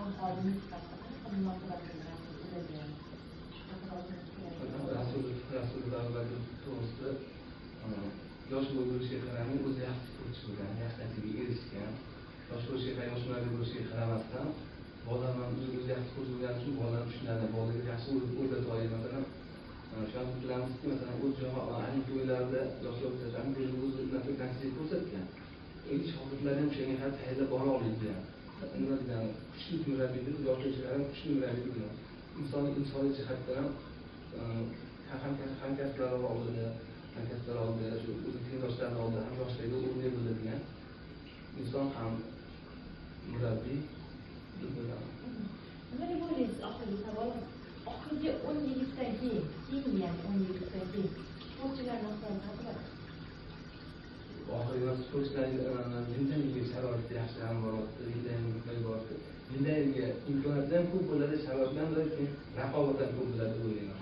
hamkorimiz sifatida munosabat bildirgan. Rasululloh to'g'risida yosh bo'lishiga qaramay o'zi yaxshi sportchi bo'lgan, yaxshi natijaga erishgan. Yosh bo'lishiga qaramay, yoshlarga bo'lishiga qaramasdan bolalar o'zi yaxshi sportchi bo'lgani uchun bolalar shunday bolalarga yaxshi o'rgatib olgan. Masalan, shu an bilamizki, masalan, o'z jamoalarining to'ylarida yoshlar o'tkazishlarni o'zi natija ko'rsatgan. Endi shogirdlar ham o'shanga qarab tayyorlab bora oladigan. Nima degan kuchli murabbiydir, yoshlar ham kuchli murabbiydir. Insoniy jihatdan ham hamkasblar oldida, shu o'zi tengdoshlar oldida ham yoshlarga o'rnak bo'ladigan inson ham murabbiy deb bilaman. Nima deb o'ylaysiz? Oxirgi savol. Oxirgi 10 yillikdan keyin, keyingi 10 yillikdan keyin sportchilarni ahvoli qanday bo'ladi? Oxirgi sportchilarning bindaniga sharoiti yaxshi ham boradi, bindaniga boradi. Bindaniga imkoniyatdan ko'p bo'ladi, sharoitdan keyin raqobat ham ko'p bo'ladi deb o'ylayman.